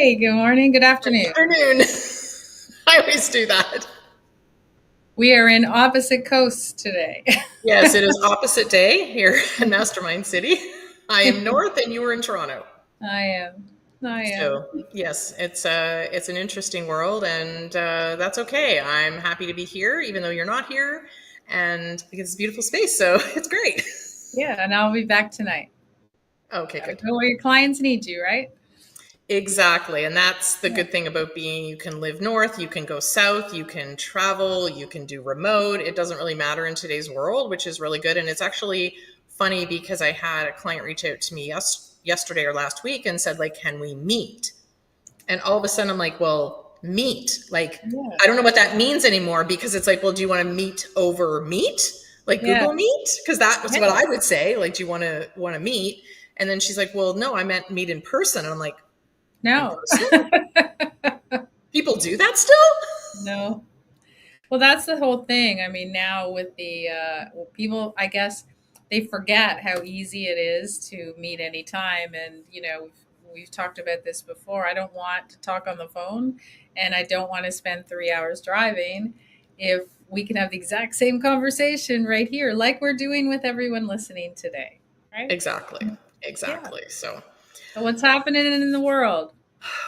Hey, good morning, good afternoon. Afternoon. I always do that. We are in opposite coasts today. Yes, it is opposite day here in Mastermind City. I am north and you are in Toronto. I am. I am. So yes, it's an interesting world, and that's okay. I'm happy to be here, even though you're not here, and because it's a beautiful space, so it's great. Yeah, and I'll be back tonight. Okay, Gotta good. go where your clients need you, right? Exactly. And that's the Yeah. good thing about being you can live north, you can go south, you can travel, you can do remote. It doesn't really matter in today's world, which is really good. And it's actually funny because I had a client reach out to me yesterday or last week and said, like, can we meet? And all of a sudden I'm like, well, meet. Like, Yeah. I don't know what that means anymore because it's like, well, do you want to meet over meet? Like Yeah. Google Meet? Because that was Yeah. what I would say. Like, do you want to meet? And then she's like, well, no, I meant meet in person. And I'm like, in No. person? People do that still? No. Well, that's the whole thing. I mean, now with the people, I guess they forget how easy it is to meet anytime. And, we've talked about this before. I don't want to talk on the phone and I don't want to spend 3 hours driving if we can have the exact same conversation right here, like we're doing with everyone listening today. Right? Exactly. Yeah. Exactly. So, So, what's happening in the world?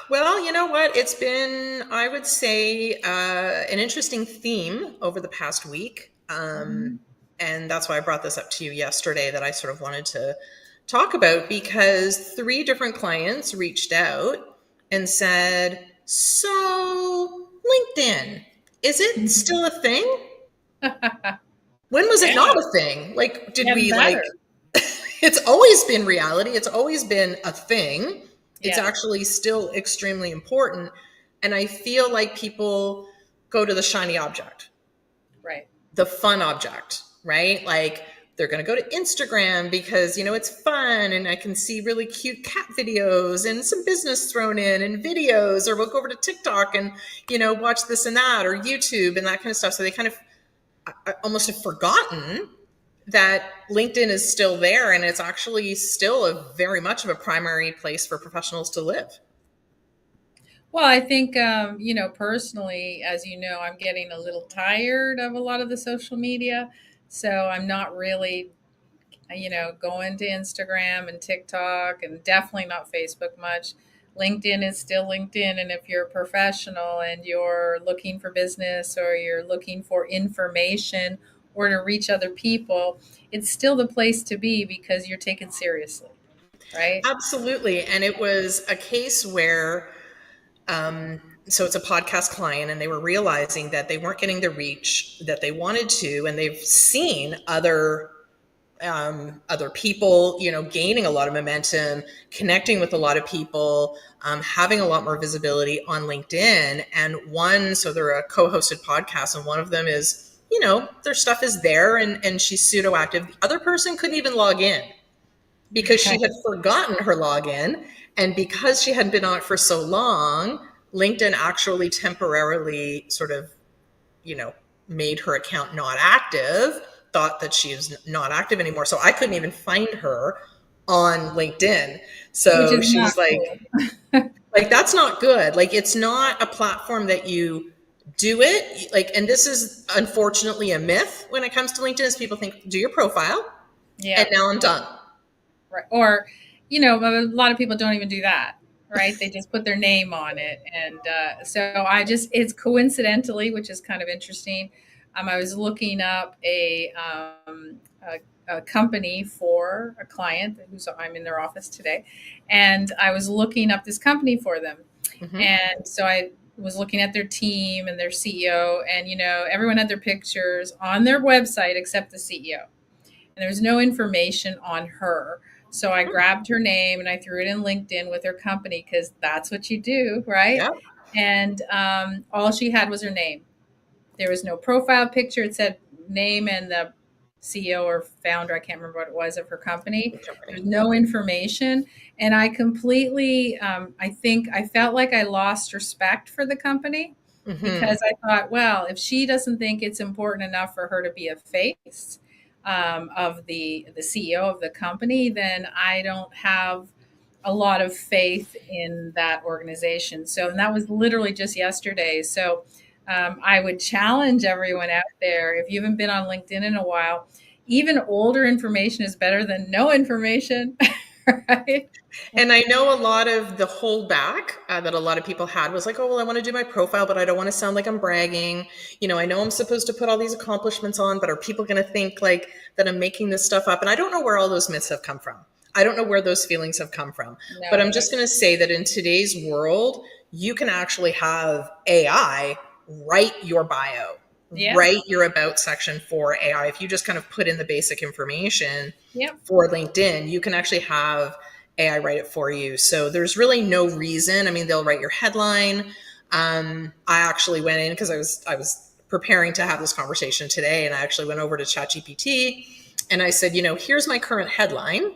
well, you know what? It's been, I would say, an interesting theme over the past week. Mhm. And that's why I brought this up to you yesterday that I sort of wanted to talk about because three different clients reached out and said, so, LinkedIn, is it still a thing? When was it Yeah. not a thing? Like, did Getting we like, better. it's always been reality. It's always been a thing. It's Yeah. actually still extremely important. And I feel like people go to the shiny object, Right. the fun object, right? Like they're going to go to Instagram because, it's fun and I can see really cute cat videos and some business thrown in and videos, or we'll go over to TikTok and, watch this and that, or YouTube and that kind of stuff. So they kind of almost have forgotten that LinkedIn is still there and it's actually still a very much of a primary place for professionals to live. Well, I think, personally, as you know, I'm getting a little tired of a lot of the social media. So I'm not really, going to Instagram and TikTok and definitely not Facebook much. LinkedIn is still LinkedIn. And if you're a professional and you're looking for business or you're looking for information or to reach other people, it's still the place to be because you're taken seriously, right? Absolutely. And it was a case where, so it's a podcast client, and they were realizing that they weren't getting the reach that they wanted to, and they've seen other people, gaining a lot of momentum, connecting with a lot of people, having a lot more visibility on LinkedIn. And so they're a co-hosted podcast, and one of them is, their stuff is there, and she's pseudo active. The other person couldn't even log in because she had forgotten her login. And because she hadn't been on it for so long, LinkedIn actually temporarily sort of, you know, made her account not active, thought that she was not active anymore. So I couldn't even find her on LinkedIn. Which So is she not was like, cool. that's not good. Like, it's not a platform that you do it. Like, and this is unfortunately a myth when it comes to LinkedIn is people think, do your profile and Yeah. now I'm done. Right. Or, a lot of people don't even do that, right? They just put their name on it. And so it's coincidentally, which is kind of interesting. I was looking up a company for a client I'm in their office today. And I was looking up this company for them. Mm-hmm. And so I was looking at their team and their CEO, and, everyone had their pictures on their website except the CEO, and there was no information on her. So I grabbed her name and I threw it in LinkedIn with her company because that's what you do, right? Yeah. And all she had was her name. There was no profile picture. It said name and the CEO or founder, I can't remember what it was, of her company. There's no information. And I completely, I think I felt like I lost respect for the company Mm-hmm. because I thought, well, if she doesn't think it's important enough for her to be a face of the CEO of the company, then I don't have a lot of faith in that organization. So, and that was literally just yesterday. So, I would challenge everyone out there, if you haven't been on LinkedIn in a while, even older information is better than no information, right? And I know a lot of the holdback that a lot of people had was like, oh, well, I want to do my profile, but I don't want to sound like I'm bragging. I know I'm supposed to put all these accomplishments on, but are people going to think like that I'm making this stuff up? And I don't know where all those myths have come from. I don't know where those feelings have come from. But No. I'm just going to say that in today's world, you can actually have AI write your bio, Yeah. write your about section for AI. If you just kind of put in the basic information Yep. for LinkedIn, you can actually have AI write it for you. So there's really no reason. I mean, they'll write your headline. I actually went in because I was preparing to have this conversation today, and I actually went over to ChatGPT and I said, here's my current headline.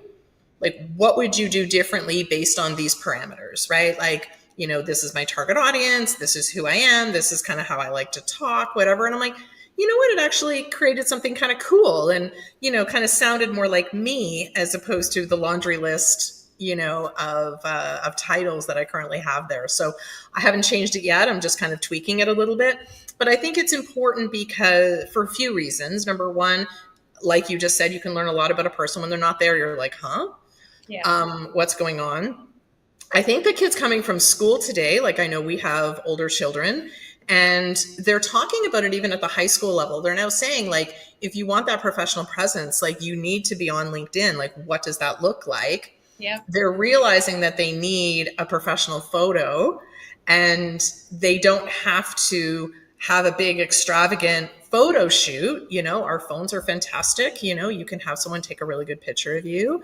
Like, what would you do differently based on these parameters, right? Like, this is my target audience, this is who I am, this is kind of how I like to talk, whatever. And I'm like, you know what, it actually created something kind of cool and kind of sounded more like me as opposed to the laundry list of titles that I currently have there. So I haven't changed it yet. I'm just kind of tweaking it a little bit. But I think it's important because for a few reasons. Number one, like you just said, you can learn a lot about a person when they're not there. You're like, huh? Yeah. What's going on? I think the kids coming from school today, like I know we have older children, and they're talking about it even at the high school level. They're now saying, like, if you want that professional presence, like, you need to be on LinkedIn. Like, what does that look like? Yep. They're realizing that they need a professional photo and they don't have to have a big extravagant photo shoot. Our phones are fantastic. You can have someone take a really good picture of you.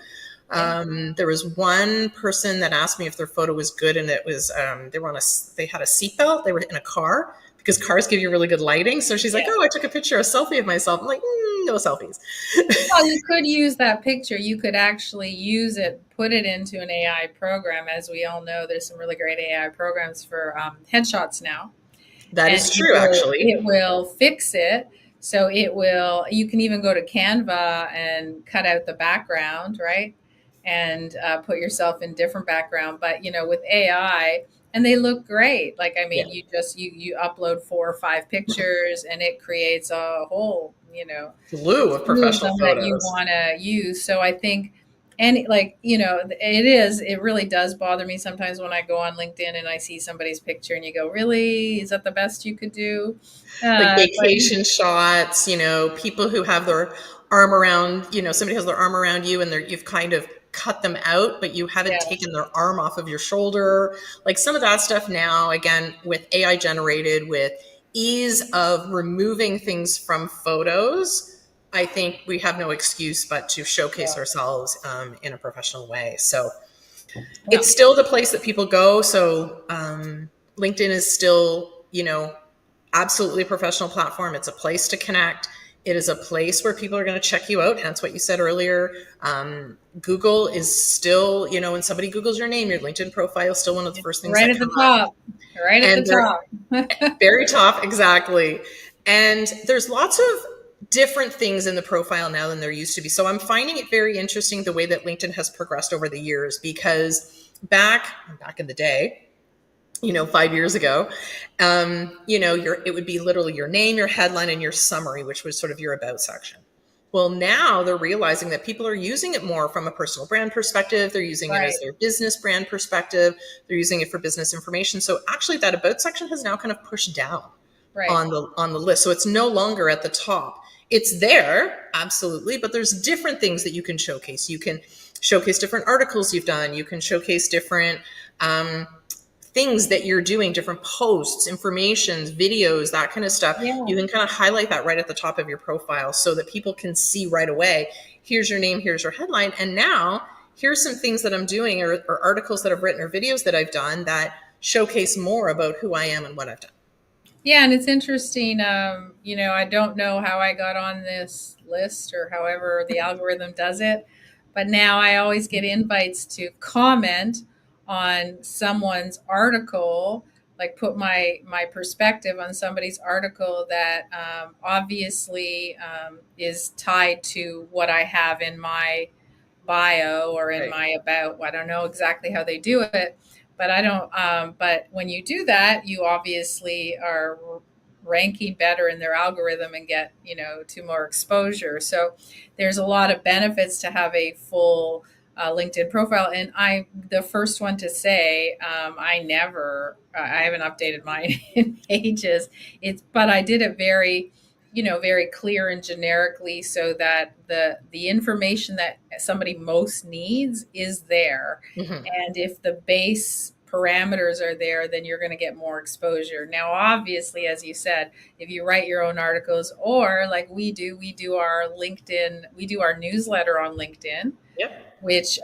Yeah. There was one person that asked me if their photo was good, and it was they had a seatbelt. They were in a car because cars give you really good lighting. So she's like, Yeah. "Oh, I took a picture, a selfie of myself." I'm like, "No selfies." Well, you could use that picture. You could actually use it, put it into an AI program. As we all know, there's some really great AI programs for headshots now, That and is true, actually. it will fix it. So it will. You can even go to Canva and cut out the background, right, and put yourself in different background. But with AI, and they look great. Like, I Yeah, mean, you upload 4 or 5 pictures, and it creates a whole slew of slew of professional them that you photos. want to use. So I think, and like, it really does bother me sometimes when I go on LinkedIn and I see somebody's picture and you go, really? Is that the best you could do? Like But vacation shots, people who have their arm around, somebody has their arm around you and you've kind of cut them out, but you haven't yeah, taken their arm off of your shoulder. Like some of that stuff now, again, with AI generated, with ease of removing things from photos, I think we have no excuse but to showcase yeah, ourselves in a professional way. So yeah, it's still the place that people go. So LinkedIn is still, absolutely a professional platform. It's a place to connect. It is a place where people are going to check you out. Hence what you said earlier. Google is still, when somebody Googles your name, your LinkedIn profile is still one of the first things right that at come the up. top, right at the And they're top. very top, exactly. And there's lots of different things in the profile now than there used to be. So I'm finding it very interesting the way that LinkedIn has progressed over the years because back in the day, 5 years ago, it would be literally your name, your headline, and your summary, which was sort of your about section. Well, now they're realizing that people are using it more from a personal brand perspective. They're using it as Right, their business brand perspective. They're using it for business information. So actually, that about section has now kind of pushed down right. on the list. So it's no longer at the top. It's there, absolutely, but there's different things that you can showcase. You can showcase different articles you've done. You can showcase different things that you're doing, different posts, informations, videos, that kind of stuff. Yeah. You can kind of highlight that right at the top of your profile so that people can see right away, here's your name, here's your headline. And now here's some things that I'm doing or articles that I've written or videos that I've done that showcase more about who I am and what I've done. Yeah, and it's interesting. I don't know how I got on this list or however the algorithm does it, but now I always get invites to comment on someone's article, like put my perspective on somebody's article that obviously is tied to what I have in my bio or in Right. my about. I don't know exactly how they do it, but I don't. But when you do that, you obviously are ranking better in their algorithm and get to more exposure. So there's a lot of benefits to have a full LinkedIn profile. And I'm the first one to say I haven't updated mine in ages. But I did it very, very clear and generically so that the information that somebody most needs is there. Hmm. And if the base parameters are there, then you're going to get more exposure. Now, obviously, as you said, if you write your own articles, or like we do our LinkedIn, we do our newsletter on LinkedIn, Yep. which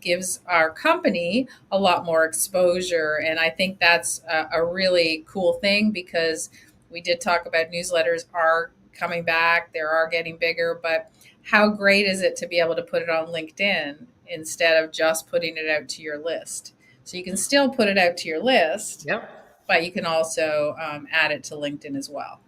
gives our company a lot more exposure. And I think that's a really cool thing because we did talk about newsletters are coming back, they are getting bigger, but how great is it to be able to put it on LinkedIn instead of just putting it out to your list? So you can still put it out to your list, Yep. but you can also add it to LinkedIn as well.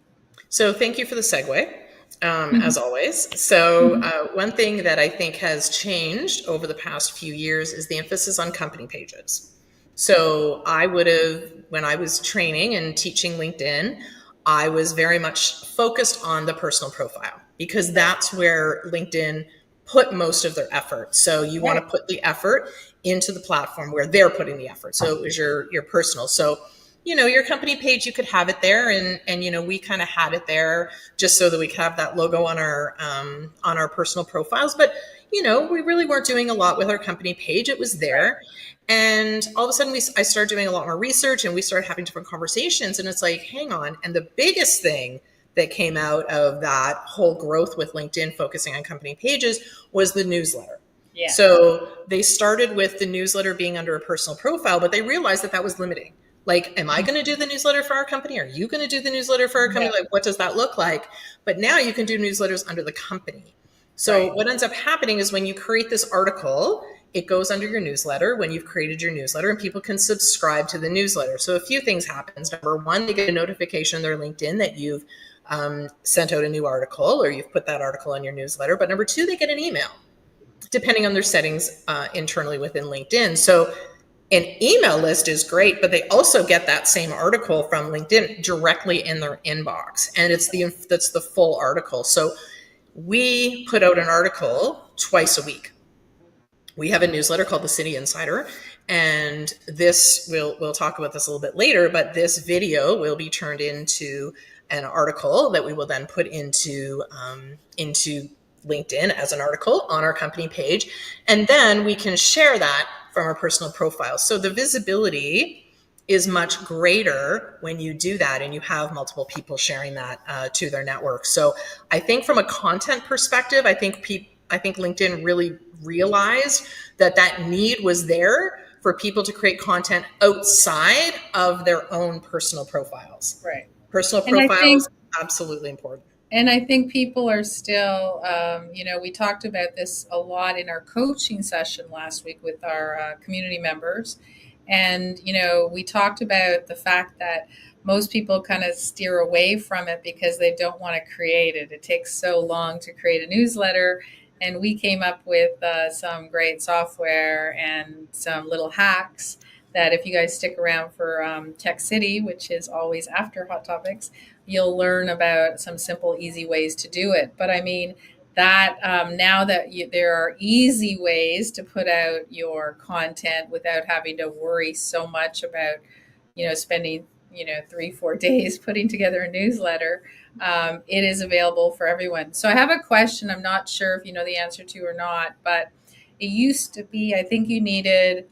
So thank you for the segue, as always. So one thing that I think has changed over the past few years is the emphasis on company pages. So I would have, when I was training and teaching LinkedIn, I was very much focused on the personal profile because Right. that's where LinkedIn put most of their effort. So you want Right. to put the effort into the platform where they're putting the effort. So it was your personal. So your company page, you could have it there, and we kind of had it there just so that we could have that logo on our personal profiles. But we really weren't doing a lot with our company page. It was Right. there, and all of a sudden I started doing a lot more research, and we started having different conversations. And it's like, hang on. And the biggest thing that came out of that whole growth with LinkedIn focusing on company pages was the newsletter. Yes. So they started with the newsletter being under a personal profile, but they realized that that was limiting. Like, am I going to do the newsletter for our company? Are you going to do the newsletter for our company? Yeah. Like, what does that look like? But now you can do newsletters under the company. So Right. what ends up happening is when you create this article, it goes under your newsletter when you've created your newsletter, and people can subscribe to the newsletter. So a few things happens. Number one, they get a notification on their LinkedIn that you've sent out a new article or you've put that article on your newsletter. But number two, they get an email depending on their settings internally within LinkedIn. So an email list is great, but they also get that same article from LinkedIn directly in their inbox, and that's the full article. So we put out an article twice a week. We have a newsletter called the City Insider, and this we'll talk about this a little bit later, but this video will be turned into an article that we will then put into LinkedIn as an article on our company page, and then we can share that from our personal profile. So the visibility is much greater when you do that and you have multiple people sharing that to their network. So I think from a content perspective, I think LinkedIn really realized that that need was there for people to create content outside of their own personal profiles. Right. Personal And I profiles, think absolutely important. people are still, we talked about this a lot in our coaching session last week with our community members. And, we talked about the fact that most people kind of steer away from it because they don't want to create it. It takes so long to create a newsletter. And we came up with some great software and some little hacks that if you guys stick around for Tech City, which is always after Hot Topics, you'll learn about some simple, easy ways to do it. But I mean, that now that there are easy ways to put out your content without having to worry so much about, spending, 3, 4 days putting together a newsletter, it is available for everyone. So I have a question. I'm not sure if you know the answer to or not, but it used to be, I think you needed,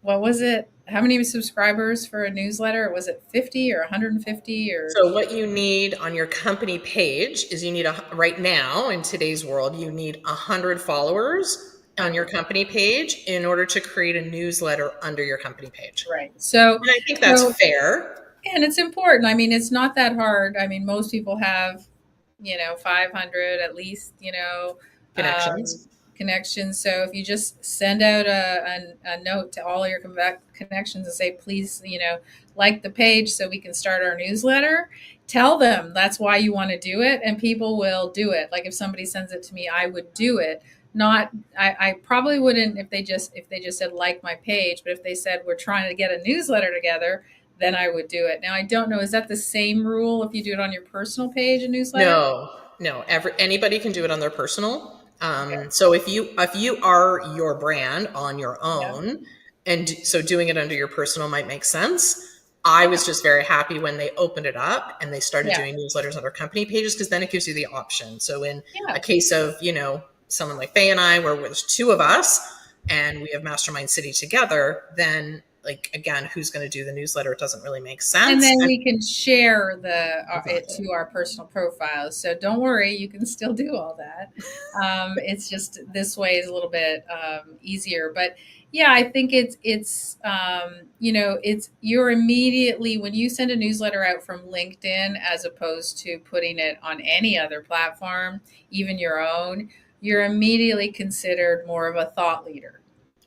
what was it? How many subscribers for a newsletter? Was it 50 or 150 or? So what you need on your company page is right now in today's world, you need 100 followers on your 100. company page in order to create a newsletter under your company page. Right. So, And I think so, that's fair. and it's important. I mean, it's not that hard. I mean, most people have, 500 at least, um, Connections. connections. So if you just send out a note to all your connections and say, please, like the page so we can start our newsletter, tell them that's why you want to do it, and people will do it. Like if somebody sends it to me, I would do it, not, I probably wouldn't if they just said like my page, but if they said we're trying to get a newsletter together, then I would do it. Now I don't know, is that the same rule if you do it on your personal page, a newsletter? No, no. Anybody can do it on their personal. Okay. So if you are your brand on your Yeah. own, and so doing it under your personal might make sense. I Yeah. was just very happy when they opened it up and they started Yeah. doing newsletters on their company pages, because then it gives you the option. So in a Yeah. case of someone like Faye and I, where there's two of us and we have Mastermind City together, then like again, who's going to do the newsletter? It doesn't really make And sense. then And we can share the it exactly. to our personal profiles. So don't worry, you can still do all that. It's just this way is a little bit easier. But yeah, I think it's you're immediately when you send a newsletter out from LinkedIn as opposed to putting it on any other platform, even your own, you're immediately considered more of a thought leader,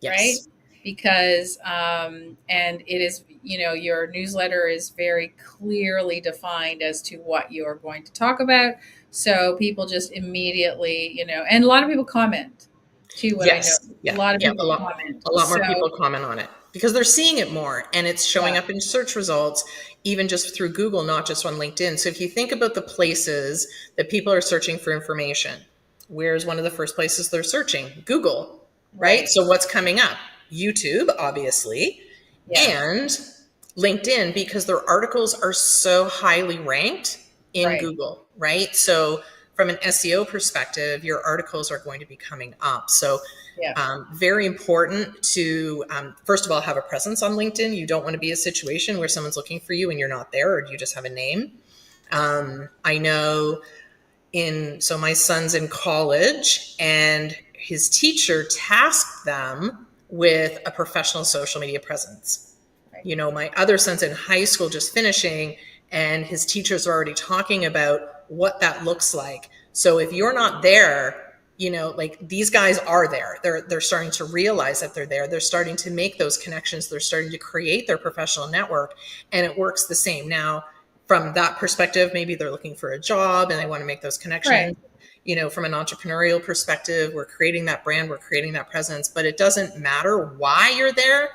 right? Yes. Because and it is, your newsletter is very clearly defined as to what you're going to talk about, so people just immediately, and a lot of people comment too, what I know, Yes. a Yeah. lot of Yeah. people comment, A lot more so people comment on it because they're seeing it more and it's showing yeah, up in search results, even just through Google, not just on LinkedIn. So if you think about the places that people are searching for information, where's one of the first places they're searching? Google, right? right, So what's coming up? YouTube, obviously, yeah, and LinkedIn, because their articles are so highly ranked in right, Google, right? So from an SEO perspective, your articles are going to be coming up. So yeah, very important to first of all have a presence on LinkedIn. You don't want to be a situation where someone's looking for you and you're not there, or you just have a name. I know so my son's in college and his teacher tasked them with a professional social media presence. right, My other son's in high school just finishing, and his teachers are already talking about what that looks like. So if you're not there, like these guys are there. They're starting to realize that they're there. They're starting to make those connections. They're starting to create their professional network, and it works the same. Now, from that perspective, maybe they're looking for a job and they want to make those right. connections. From an entrepreneurial perspective, we're creating that brand, we're creating that presence, but it doesn't matter why you're there.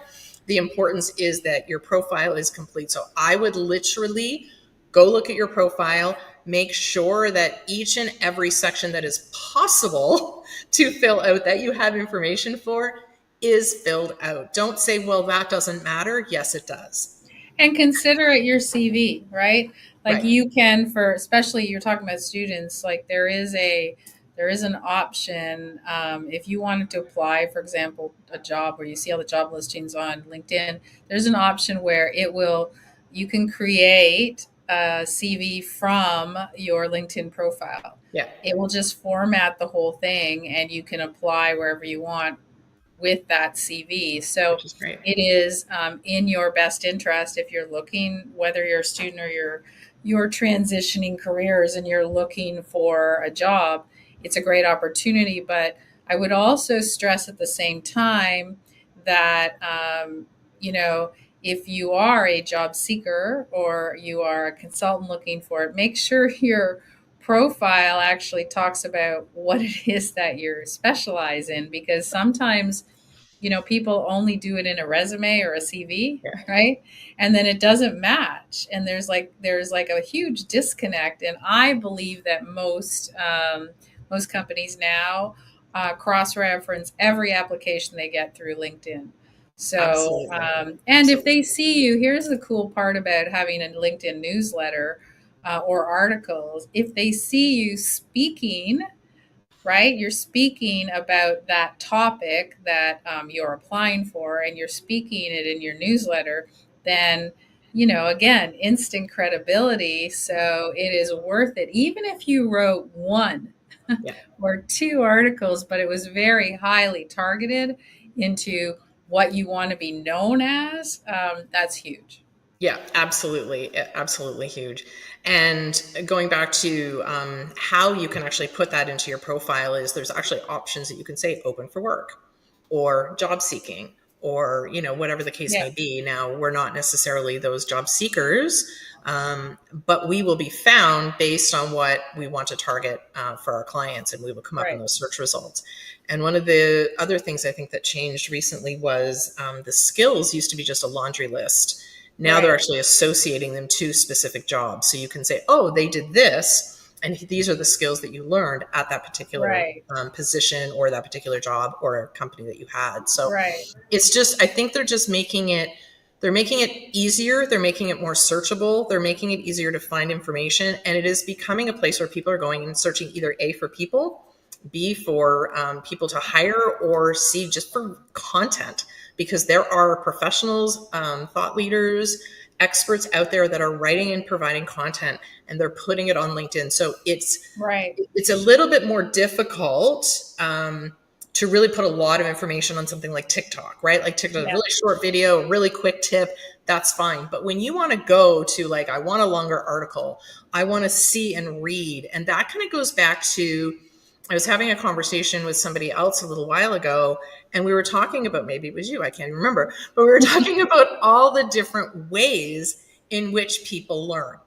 The importance is that your profile is complete. So I would literally go look at your profile, make sure that each and every section that is possible to fill out that you have information for is filled out. Don't say, well, that doesn't matter. Yes, it does. And consider it your CV, right? Like Right. you can, for especially you're talking about students, like there is an option if you wanted to apply, for example, a job where you see all the job listings on LinkedIn. There's an option where you can create a CV from your LinkedIn profile. Yeah. It will just format the whole thing, and you can apply wherever you want with that CV. So Which is great. it is in your best interest if you're looking, whether you're a student or you're transitioning careers and you're looking for a job. It's a great opportunity, but I would also stress at the same time that you know if you are a job seeker or you are a consultant looking for it, make sure your profile actually talks about what it is that you're specialize in, because sometimes people only do it in a resume or a CV, Yeah. right? And then it doesn't match, and there's like a huge disconnect. And I believe that most companies now cross reference every application they get through LinkedIn. So Absolutely. and if they Absolutely. see you, here's the cool part about having a LinkedIn newsletter or articles. If they see you speaking, right? You're speaking about that topic that you're applying for, and you're speaking it in your newsletter, then, again, instant credibility. So it is worth it. Even if you wrote one Yeah. or two articles, but it was very highly targeted into what you want to be known as, that's huge. Yeah, absolutely. Absolutely huge. And going back to how you can actually put that into your profile is there's actually options that you can say open for work or job seeking or, whatever the case may Yes. be. Now, we're not necessarily those job seekers, but we will be found based on what we want to target for our clients, and we will come up in Right. those search results. And one of the other things I think that changed recently was the skills used to be just a laundry list. Now they're Right. actually associating them to specific jobs. So you can say, oh, they did this, and these are the skills that you learned at that particular Right. position or that particular job or company that you had. So Right. it's just, I think they're making it easier. They're making it more searchable. They're making it easier to find information. And it is becoming a place where people are going and searching either A, for people, B, for people to hire, or C, just for content. Because there are professionals, thought leaders, experts out there that are writing and providing content, and they're putting it on LinkedIn. So Right. it's a little bit more difficult to really put a lot of information on something like TikTok, right? Like TikTok, a Yeah. really short video, a really quick tip, that's fine. But when you want to go to, like, I want a longer article, I want to see and read, and that kind of goes back to, I was having a conversation with somebody else a little while ago, and we were talking about, maybe it was you, I can't even remember, but we were talking about all the different ways in which people learn.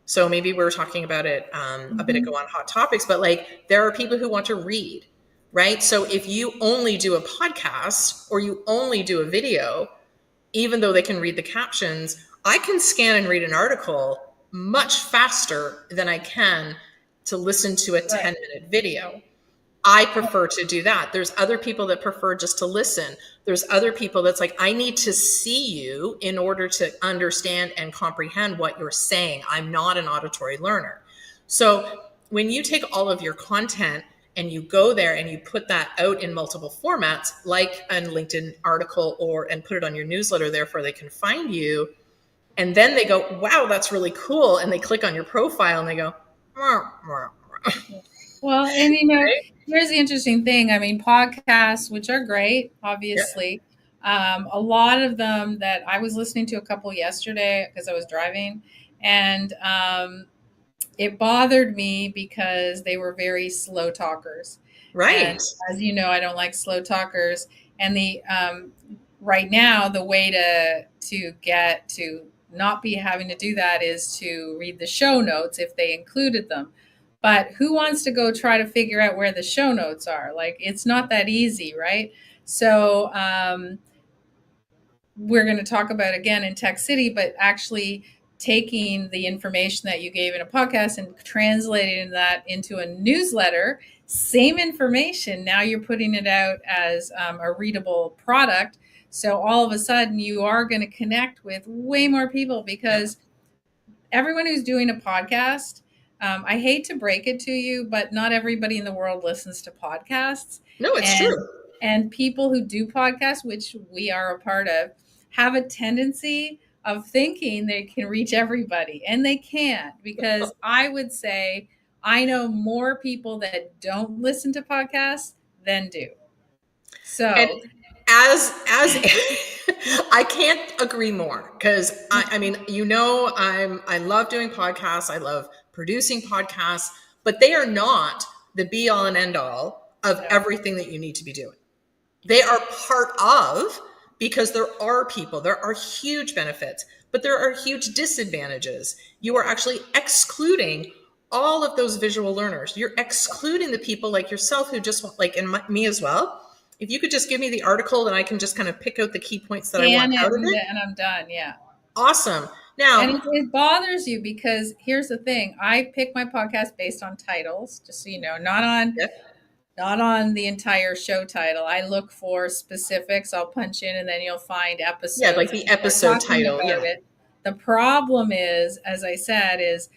So maybe we were talking about it a bit ago Hmm. on Hot Topics, but like there are people who want to read, right? So if you only do a podcast or you only do a video, even though they can read the captions, I can scan and read an article much faster than I can to listen to a Right. 10-minute video. I prefer to do that. There's other people that prefer just to listen. There's other people that's like, I need to see you in order to understand and comprehend what you're saying. I'm not an auditory learner. So when you take all of your content and you go there and you put that out in multiple formats, like a LinkedIn article, or and put it on your newsletter, therefore they can find you, and then they go, wow, that's really cool, and they click on your profile and they go, "Mwah, mwah, mwah." Well, and Right? here's the interesting thing. I mean, podcasts, which are great, Yeah. obviously, a lot of them that I was listening to a couple yesterday because I was driving, and it bothered me because they were very slow talkers. And Right. as you know, I don't like slow talkers. And the right now, the way to get to not be having to do that is to read the show notes if they included them. But who wants to go try to figure out where the show notes are? Like, it's not that easy, right? So we're going to talk about again in Tech City, but actually taking the information that you gave in a podcast and translating that into a newsletter, same information. Now you're putting it out as a readable product. So all of a sudden, you are going to connect with way more people Yeah. because everyone who's doing a podcast, I hate to break it to you, but not everybody in the world listens to podcasts. No, it's true. And people who do podcasts, which we are a part of, have a tendency of thinking they can reach everybody, and they can't, because I would say I know more people that don't listen to podcasts than do. And So, as I can't agree more, because I mean, I love doing podcasts. I love producing podcasts, but they are not the be all and end all of no. everything that you need to be doing. They are part of, because there are huge benefits, but there are huge disadvantages. You are actually excluding all of those visual learners. You're excluding the people like yourself who just want, like, and me as well. If you could just give me the article and I can just kind of pick out the key points that I want Scan it out of it, and I'm done. Yeah. awesome. And Now, it bothers you because here's the thing. I pick my podcast based on titles, just so you know, yeah, not on the entire show title. I look for specifics. I'll punch in and then you'll find yeah, like episodes and the people are episode talking title, about yeah, it. The problem is, as I said, is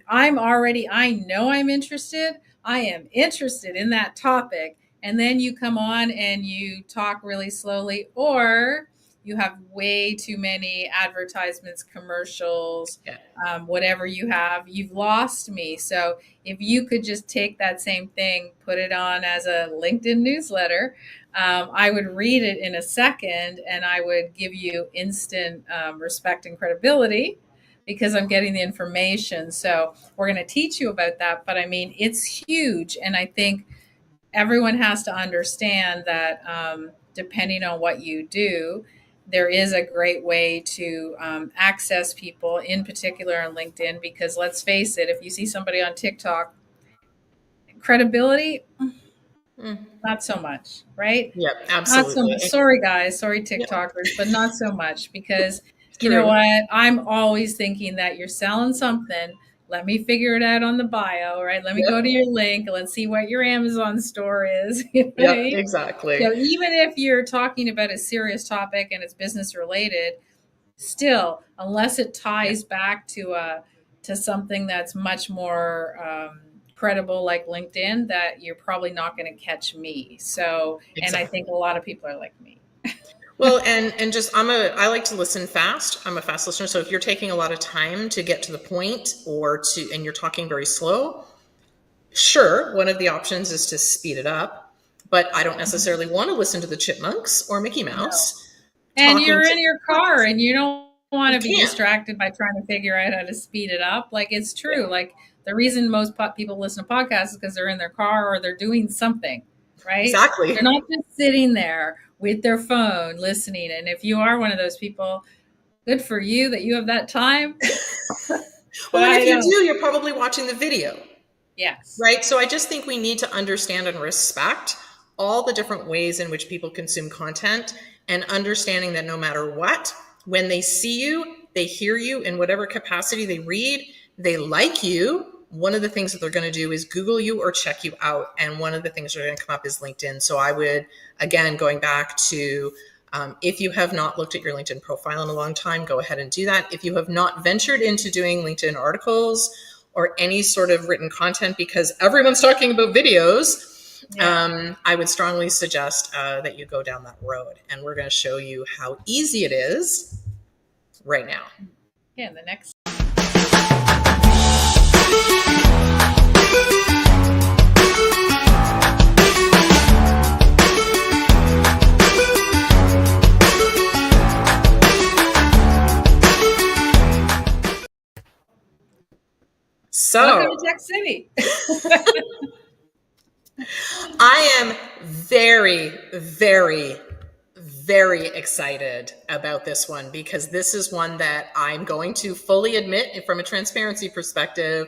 I know I'm interested. I am interested in that topic. And then you come on and you talk really slowly, or you have way too many advertisements, commercials, yeah. whatever you have, you've lost me. So if you could just take that same thing, put it on as a LinkedIn newsletter, I would read it in a second and I would give you instant respect and credibility because I'm getting the information. So we're going to teach you about that. But I mean, it's huge. And I think everyone has to understand that depending on what you do, there is a great way to access people, in particular on LinkedIn, because let's face it, if you see somebody on TikTok, credibility, Mm. not so much, right? Yep, Not so much. absolutely. Sorry, guys. Sorry, Yep, TikTokers, but not so much because you know true. what? I'm always thinking that you're selling something. Let me figure it out on the bio, right? Let me go to Yep, your link. Let's see what your Amazon store is, yep, right? exactly. So even if you're talking about a serious topic and it's business related, still, unless it Yeah, ties back to something that's much more credible, like LinkedIn, that you're probably not going to catch me. So, and I think exactly. a lot of people are like me. Well, and just I like to listen fast. I'm a fast listener. So if you're taking a lot of time to get to the point and you're talking very slow, sure, one of the options is to speed it up, but I don't necessarily want to listen to the Chipmunks or Mickey No. Mouse And talking you're to in your car and you don't want you to be can't. distracted by trying to figure out how to speed it up. Like it's Yeah, true. Like the reason most people listen to podcasts is because they're in their car or they're doing something, right? exactly. They're not just sitting there with their phone listening. And if you are one of those people, good for you that you have that time. But Well, and if I you don't. do, you're probably watching the video. Yes. Right. So I just think we need to understand and respect all the different ways in which people consume content and understanding that no matter what, when they see you, they hear you in whatever capacity they read, they like you. One of the things that they're going to do is Google you or check you out. And one of the things that are going to come up is LinkedIn. So I would, again, going back to if you have not looked at your LinkedIn profile in a long time, go ahead and do that. If you have not ventured into doing LinkedIn articles, or any sort of written content because everyone's talking about videos, Yeah. I would strongly suggest that you go down that road. And we're going to show you how easy it is right now. Yeah. The next. Welcome to So Tech City. I am very, very, very excited about this one because this is one that I'm going to fully admit from a transparency perspective,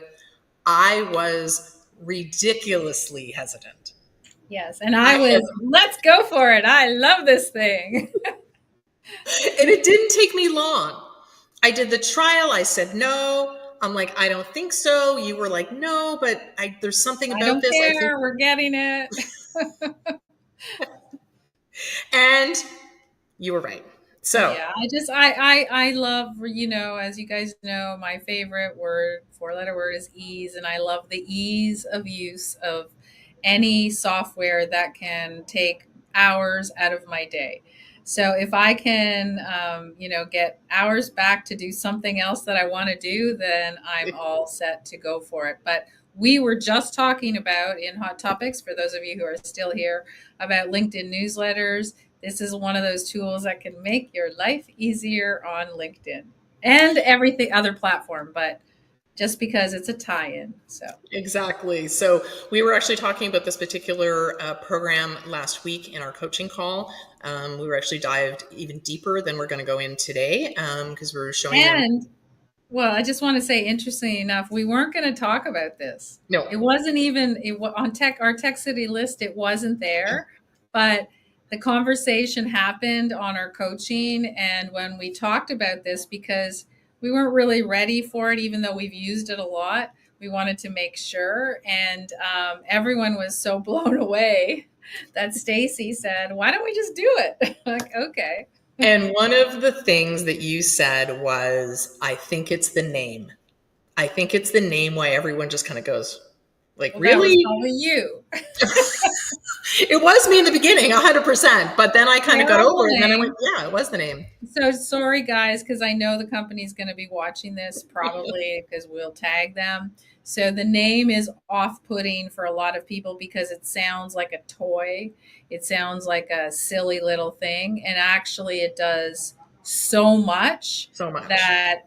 I was ridiculously hesitant. Yes. And I I was, have let's go for it. I love this thing. And it didn't take me long. I did the trial. I said no. I'm like, I don't think so. You were like, no, but there's something I about don't this. I think, care. We're getting it. and you were right. So, Yeah, I love, as you guys know, my favorite word, four-letter word is ease, and I love the ease of use of any software that can take hours out of my day. So if I can, get hours back to do something else that I want to do, then I'm all set to go for it. But we were just talking about in Hot Topics, for those of you who are still here, about LinkedIn newsletters. This is one of those tools that can make your life easier on LinkedIn and everything other platform, but just because it's a tie-in. So exactly. So, we were actually talking about this particular program last week in our coaching call. We were actually dived even deeper than we're going to go in today because we were showing them. and well, I just want to say, interestingly enough, we weren't going to talk about this. No, It wasn't even on our Tech City list. It wasn't there, but the conversation happened on our coaching, and when we talked about this, because we weren't really ready for it, even though we've used it a lot, we wanted to make sure, and everyone was so blown away that Stacy said, "Why don't we just do it?" Like, okay. and one of the things that you said was, I think it's the name. I think it's the name why everyone just kind of goes, like, Well, that was really? probably you. It was me in the beginning, 100%. But then I kind of got Terrible over it. And then I went, name. yeah, it was the name. So sorry, guys, because I know the company's going to be watching this probably because we'll tag them. So the name is off putting for a lot of people because it sounds like a toy. It sounds like a silly little thing. And actually, it does so much So much. that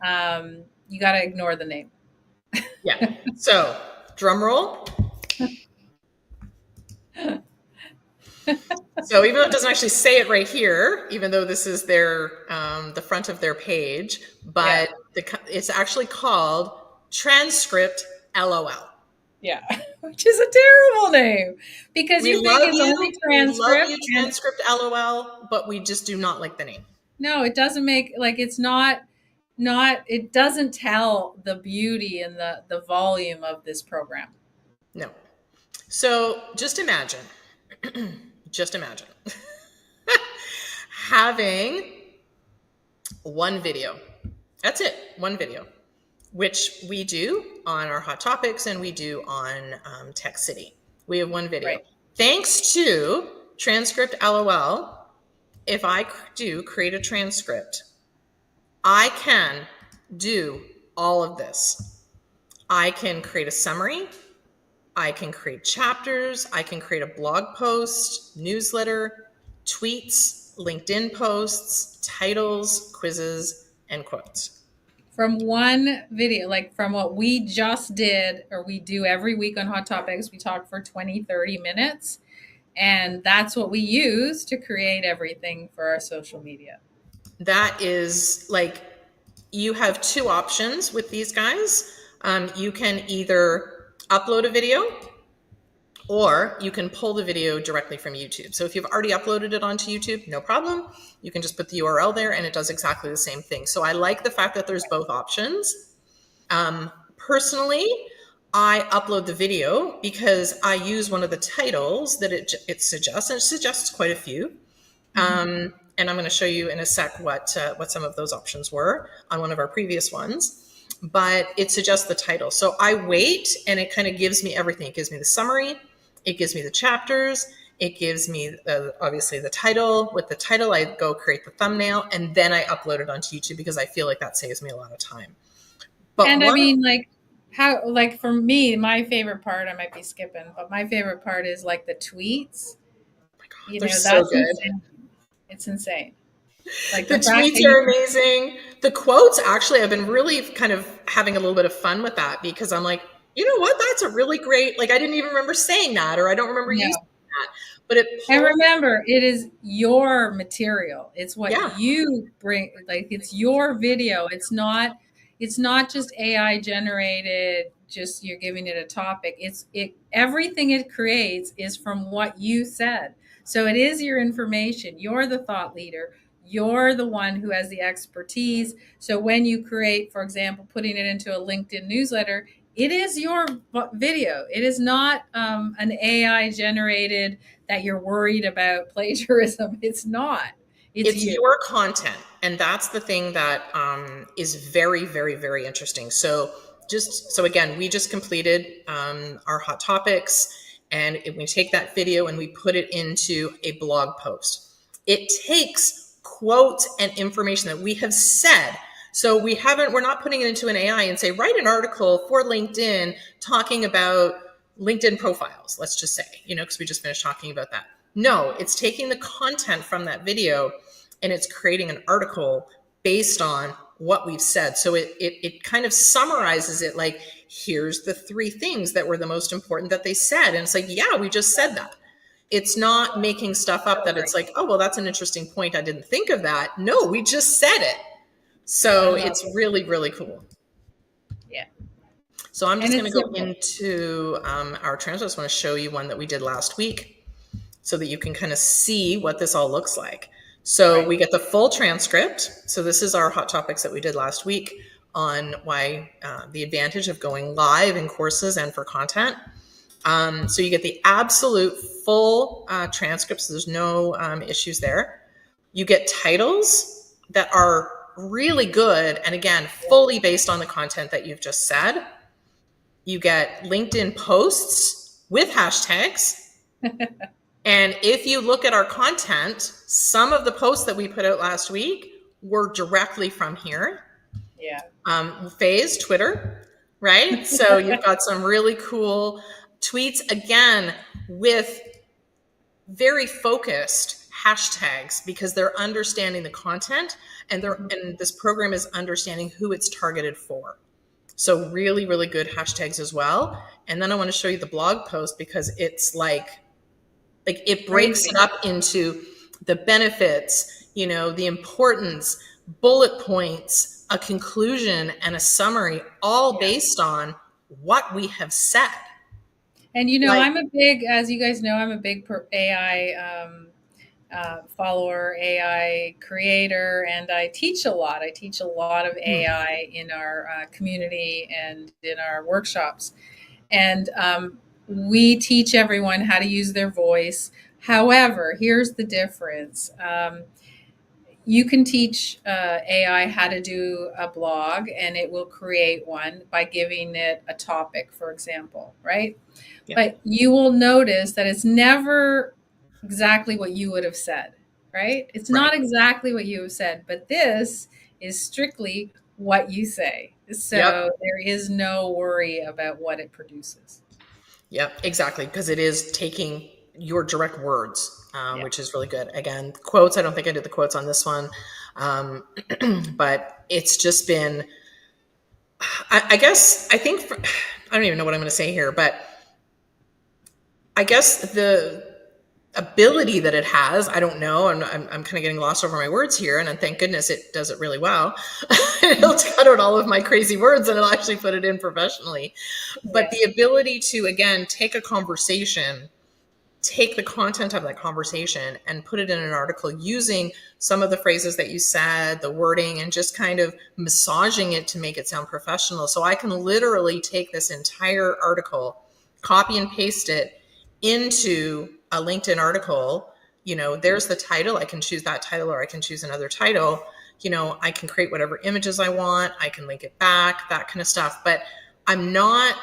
you got to ignore the name. Yeah. So, drum roll. So even though it doesn't actually say it right here, even though this is their the front of their page, Yeah. but it's actually called Transcript LOL. Yeah. Which is a terrible name because We you think love it's only you. We love transcript you, and Transcript LOL, but we just do not like the name. no, it doesn't make like it's not it doesn't tell the beauty and the volume of this program. No. So just imagine having one video. That's it, one video, which we do on our Hot Topics and we do on Tech City. We have one video. Right. Thanks to Transcript LOL, if I do create a transcript, I can do all of this. I can create a summary. I can create chapters. I can create a blog post, newsletter, tweets, LinkedIn posts, titles, quizzes, and quotes. From one video, like from what we just did or we do every week on Hot Topics, we talk for 20-30 minutes. And that's what we use to create everything for our social media. That is like, you have two options with these guys. You can either upload a video or you can pull the video directly from YouTube. So if you've already uploaded it onto YouTube, no problem. You can just put the URL there and it does exactly the same thing. So I like the fact that there's both options. Personally, I upload the video because I use one of the titles that it suggests, and it suggests quite a few. And I'm going to show you in a sec what some of those options were on one of our previous ones. But it suggests the title. So I wait, and it kind of gives me everything. It gives me the summary. It gives me the chapters. It gives me, obviously, the title. With the title, I go create the thumbnail, and then I upload it onto YouTube because I feel like that saves me a lot of time. But And I one, mean, like, how, like, for me, my favorite part, I might be skipping, but my favorite part is like the tweets. You they're know, so that's good. insane. It's insane. Like The the fact tweets that you are can, amazing. The quotes, actually, I've been really kind of having a little bit of fun with that because I'm like, you know what? That's a really great, like, I didn't even remember saying that, or I don't remember no. using that. But it And pulls, remember, it is your material. It's what yeah, you bring, like it's your video. It's not just AI generated, just you're giving it a topic. It everything it creates is from what you said. So it is your information. You're the thought leader. You're the one who has the expertise. So when you create, for example, putting it into a LinkedIn newsletter, it is your video. It is not an AI generated that you're worried about plagiarism. It's not. It's it's you. your content. And that's the thing that is very, very, very interesting. So again, we just completed our Hot Topics, and we take that video and we put it into a blog post. It takes quotes and information that we have said. So we're not putting it into an AI and say, write an article for LinkedIn talking about LinkedIn profiles, let's just say, because we just finished talking about that. No, it's taking the content from that video and it's creating an article based on what we've said. So it kind of summarizes it like, here's the three things that were the most important that they said. And it's like, yeah, we just said that. It's not making stuff up So that it's great. like, oh, well, that's an interesting point. I didn't think of that. No, we just said it. I So love it's it. really, really cool. Yeah. So I'm And just going it's to go simple. into our transfer. I just want to show you one that we did last week so that you can kind of see what this all looks like. So Right. we get the full transcript. So this is our hot topics that we did last week on why the advantage of going live in courses and for content. So you get the absolute full transcript. So there's no issues there. You get titles that are really good. And again, fully based on the content that you've just said. You get LinkedIn posts with hashtags. And if you look at our content, some of the posts that we put out last week were directly from here. Yeah. Phase, Twitter, right? So you've got some really cool tweets, again, with very focused hashtags because they're understanding the content and this program is understanding who it's targeted for. So really, really good hashtags as well. And then I want to show you the blog post because it's like Like it breaks it Crazy. up into the benefits, the importance, bullet points, a conclusion, and a summary, all Yeah. based on what we have said. And Like, I'm a big, as you guys know, I'm a big AI follower, AI creator, and I teach a lot. I teach a lot of AI in our community and in our workshops. And we teach everyone how to use their voice. However, here's the difference. You can teach AI how to do a blog, and it will create one by giving it a topic, for example, right? yeah, But you will notice that it's never exactly what you would have said, right? It's right. not exactly what you have said, but this is strictly what you say. Yep. So there is no worry about what it produces. Yep, exactly. Because it is taking your direct words, Yeah. which is really good. Again, quotes, I don't think I did the quotes on this one. Um, but it's just been, I guess, I don't even know what I'm going to say here, but I guess the ability that it has, I don't know. I'm kind of getting lost over my words here. And thank goodness it does it really well. It'll cut out all of my crazy words and it'll actually put it in professionally. But Yeah. the ability to, again, take the content of that conversation and put it in an article using some of the phrases that you said, the wording, and just kind of massaging it to make it sound professional. So I can literally take this entire article, copy and paste it into a LinkedIn article. There's the title. I can choose that title or I can choose another title. I can create whatever images I want. I can link it back, that kind of stuff. But I'm not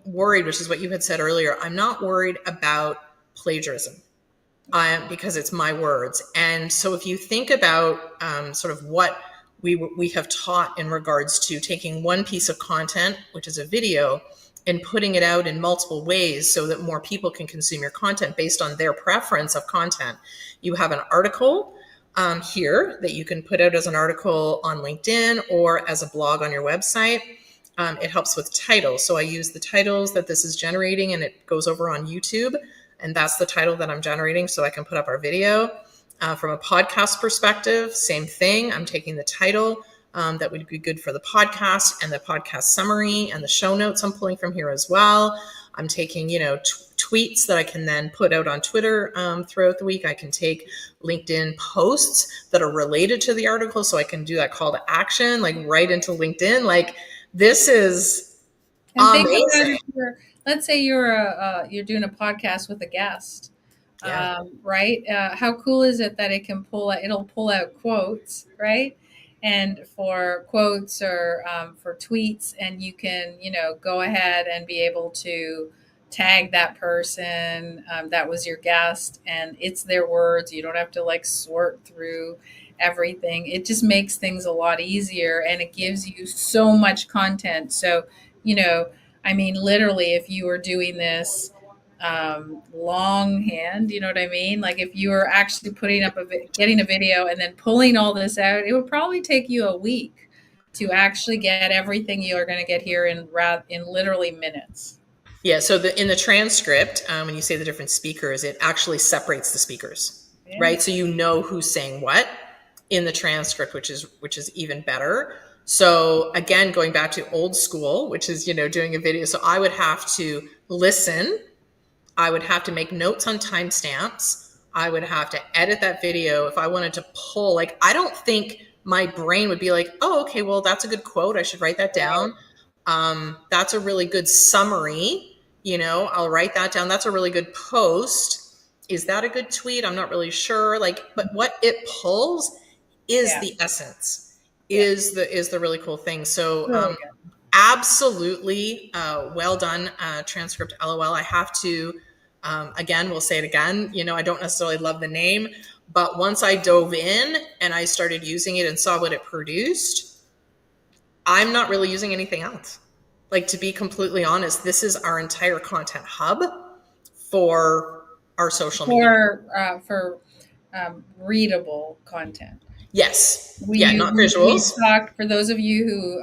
worried, which is what you had said earlier. I'm not worried about plagiarism because it's my words. And so if you think about sort of what we have taught in regards to taking one piece of content, which is a video, and putting it out in multiple ways so that more people can consume your content based on their preference of content. You have an article here that you can put out as an article on LinkedIn or as a blog on your website. It helps with titles. So I use the titles that this is generating and it goes over on YouTube. And that's the title that I'm generating so I can put up our video. From a podcast perspective, same thing. I'm taking the title that would be good for the podcast and the podcast summary and the show notes I'm pulling from here as well. I'm taking, tweets that I can then put out on Twitter throughout the week. I can take LinkedIn posts that are related to the article so I can do that call to action, like right into LinkedIn. Like this is And think about amazing. if let's say you're doing a podcast with a guest, Yeah. right? How cool is it that it'll pull out quotes, right? And for quotes or for tweets, and you can, go ahead and be able to tag that person that was your guest, and it's their words. You don't have to like sort through everything. It just makes things a lot easier, and it gives you so much content. So, you know, I mean, literally, if you were doing this longhand, you know what I mean? Like if you were actually putting up getting a video and then pulling all this out, it would probably take you a week to actually get everything you're going to get here in literally minutes. Yeah, so in the transcript, when you say the different speakers, it actually separates the speakers, Yeah. right? So you know who's saying what in the transcript, which is even better. So again, going back to old school, which is doing a video. So I would have to listen. I would have to make notes on timestamps. I would have to edit that video if I wanted to pull. Like I don't think my brain would be like, oh, okay, well that's a good quote. I should write that down. That's a really good summary. I'll write that down. That's a really good post. Is that a good tweet? I'm not really sure. Like, but what it pulls is Yeah. the essence, Yeah. is the really cool thing. So Really good. absolutely well done, transcript. LOL. I have to again. We'll say it again. I don't necessarily love the name, but once I dove in and I started using it and saw what it produced, I'm not really using anything else. Like, to be completely honest, this is our entire content hub for our social media. For readable content. Yes. We Yeah, use, not we've visuals. talked for those of you who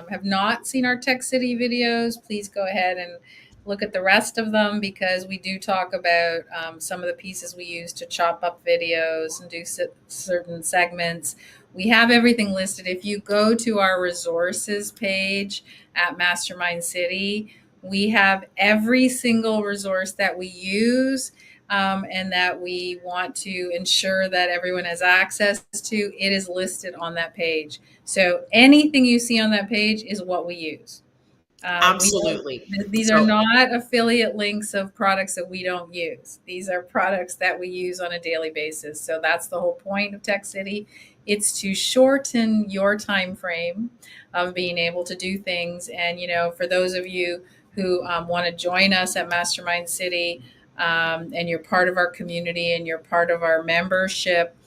have not seen our Tech City videos. Please go ahead and look at the rest of them, because we do talk about some of the pieces we use to chop up videos and do certain segments. We have everything listed. If you go to our resources page at Mastermind City, we have every single resource that we use, and that we want to ensure that everyone has access to. It is listed on that page. So anything you see on that page is what we use. We don't, Absolutely. these are So not affiliate links of products that we don't use. These are products that we use on a daily basis. So that's the whole point of Tech City. It's to shorten your time frame of being able to do things. And, for those of you who want to join us at Mastermind City, and you're part of our community and you're part of our membership,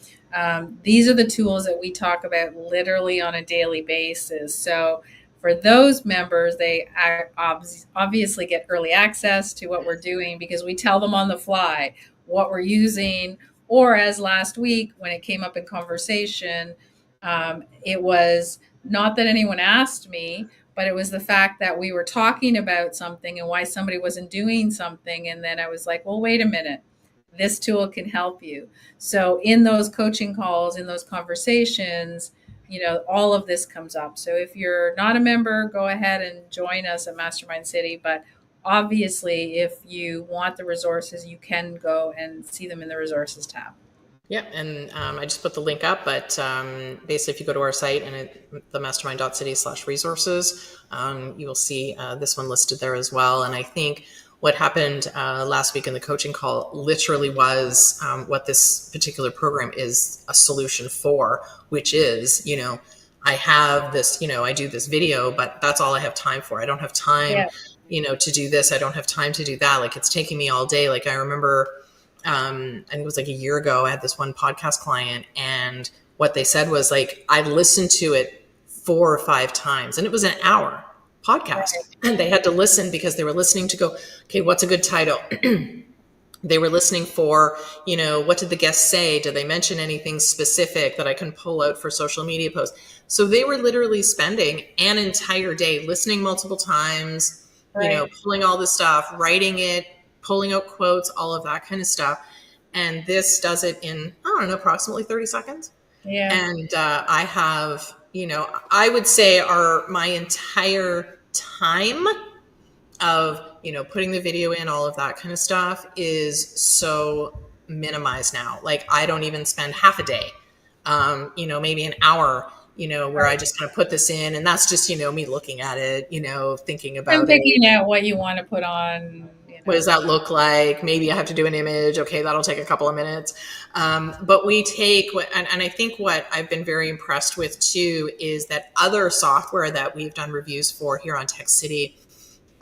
these are the tools that we talk about literally on a daily basis. So for those members, they obviously get early access to what we're doing, because we tell them on the fly what we're using. Or, as last week when it came up in conversation, it was not that anyone asked me, but it was the fact that we were talking about something and why somebody wasn't doing something. And then I was like, well, wait a minute. This tool can help you. So, in those coaching calls, in those conversations, all of this comes up. So if you're not a member, go ahead and join us at Mastermind City. But obviously, if you want the resources, you can go and see them in the resources tab. yeah, and I just put the link up, but basically if you go to our site and themastermind.city/resources, you will see this one listed there as well. And I think what happened last week in the coaching call literally was what this particular program is a solution for, which is, I have this, I do this video, but that's all I have time for. I don't have time, Yeah, to do this. I don't have time to do that. Like, it's taking me all day. Like, I remember, I think it was like a year ago, I had this one podcast client, and what they said was, like, I listened to it 4 or 5 times, and it was an hour podcast. right, And they had to listen because they were listening to go, okay, what's a good title? They were listening for, what did the guests say? Did they mention anything specific that I can pull out for social media posts? So they were literally spending an entire day listening multiple times, right. pulling all the stuff, writing it, pulling out quotes, all of that kind of stuff. And this does it in, I don't know, approximately 30 seconds. Yeah. And I have, I would say my entire time of, putting the video in, all of that kind of stuff is so minimized now. Like, I don't even spend half a day, maybe an hour, where I Right. just kind of put this in, and that's just, me looking at it, thinking And about it. picking out what you want to put on, What does that look like? Maybe I have to do an image. Okay, that'll take a couple of minutes. But we take and I think what I've been very impressed with too is that other software that we've done reviews for here on Tech City,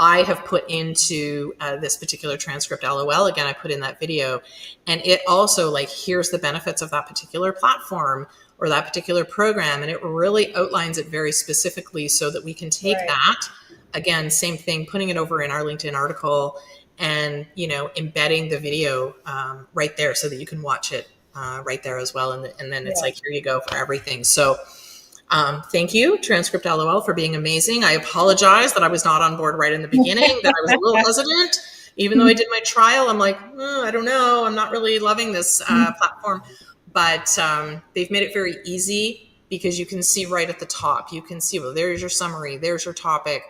I have put into this particular transcript. LOL. Again, I put in that video, and it also, like, here's the benefits of that particular platform or that particular program, and it really outlines it very specifically so that we can take right. that. Again, same thing, putting it over in our LinkedIn article, and embedding the video right there so that you can watch it right there as well, and then it's Yeah. like, here you go for everything. So thank you, Transcript LOL, for being amazing. I apologize that I was not on board right in the beginning, that I was a little hesitant. Even though I did my trial, I'm like, I don't know. I'm not really loving this platform. But they've made it very easy because you can see right at the top. You can see, well, there's your summary, there's your topic,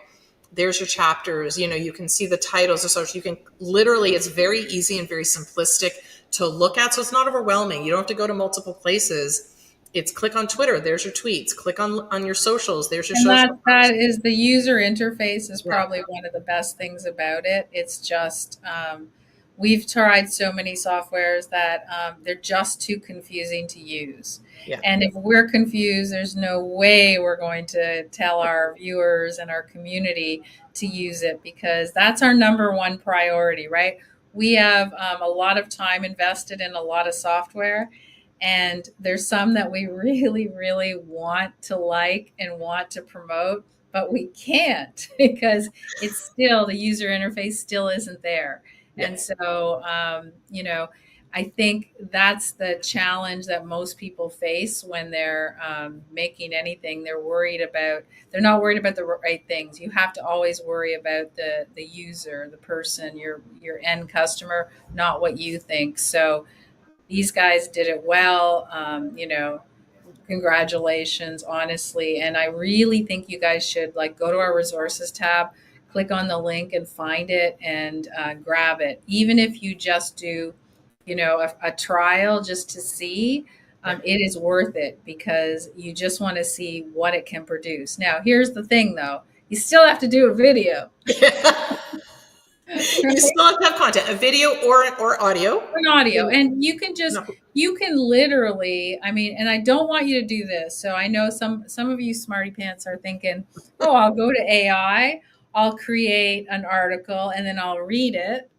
there's your chapters. You can see the titles of social. You can literally, it's very easy and very simplistic to look at. So it's not overwhelming. You don't have to go to multiple places. It's click on Twitter, there's your tweets. Click on your socials, there's your And social that posts. is the user interface is Yeah, probably one of the best things about it. It's just we've tried so many softwares that they're just too confusing to use. yeah, And if we're confused, there's no way we're going to tell our viewers and our community to use it, because that's our number one priority, right? We have a lot of time invested in a lot of software, and there's some that we really, really want to like and want to promote, but we can't because it's still, the user interface still isn't there. yeah. And so, I think that's the challenge that most people face when they're making anything. They're not worried about the right things. You have to always worry about the user, the person, your end customer, not what you think. So these guys did it well. Congratulations, honestly. And I really think you guys should like go to our resources tab, click on the link and find it and grab it. Even if you just do, a trial just to see, Yeah. it is worth it because you just want to see what it can produce. Now, here's the thing though, you still have to do a video, You right? still have to have content, a video or audio. An audio, You and know, you can literally, I mean, and I don't want you to do this, so I know some of you smarty pants are thinking, oh, I'll go to AI, I'll create an article and then I'll read it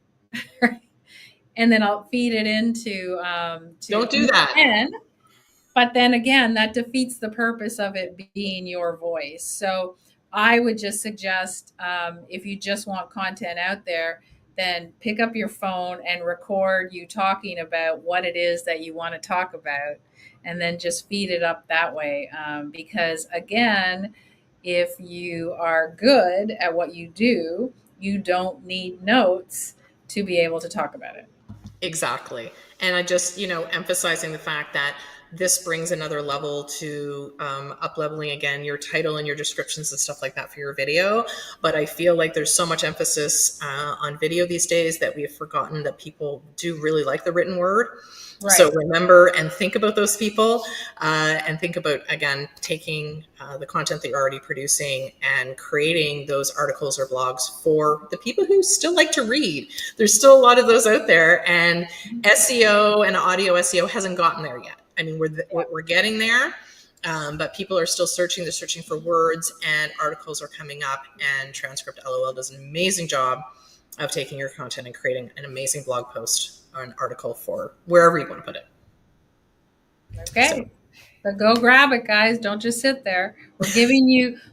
and then I'll feed it into don't and do that. then but then again, that defeats the purpose of it being your voice. So I would just suggest, if you just want content out there, then pick up your phone and record you talking about what it is that you want to talk about, and then just feed it up that way. Because again, if you are good at what you do, you don't need notes to be able to talk about it. Exactly. And I just, emphasizing the fact that this brings another level to up leveling again your title and your descriptions and stuff like that for your video. But I feel like there's so much emphasis on video these days that we have forgotten that people do really like the written word. So Right. remember and think about those people, and think about, again, taking the content that you're already producing and creating those articles or blogs for the people who still like to read. There's still a lot of those out there, and SEO and audio SEO hasn't gotten there yet. I mean, we're getting there, but people are still searching. They're searching for words, and articles are coming up, and Transcript LOL does an amazing job of taking your content and creating an amazing blog post or an article for wherever you want to put it. So Okay. But go grab it, guys. Don't just sit there.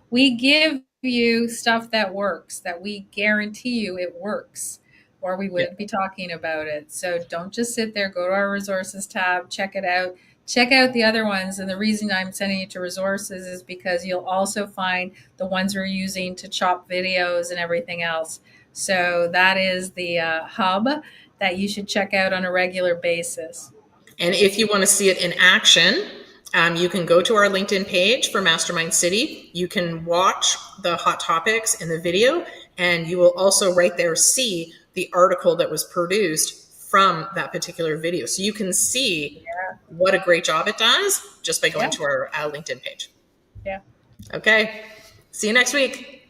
We give you stuff that works, that we guarantee you it works, or we yeah. wouldn't be talking about it. So don't just sit there. Go to our resources tab, check it out. Check out the other ones. And the reason I'm sending you to resources is because you'll also find the ones we're using to chop videos and everything else. So that is the hub that you should check out on a regular basis. And if you want to see it in action, you can go to our LinkedIn page for Mastermind City. You can watch the hot topics in the video, and you will also right there see the article that was produced from that particular video. So you can see Yeah. what a great job it does just by going Yeah. to our LinkedIn page. Yeah. Okay. See you next week.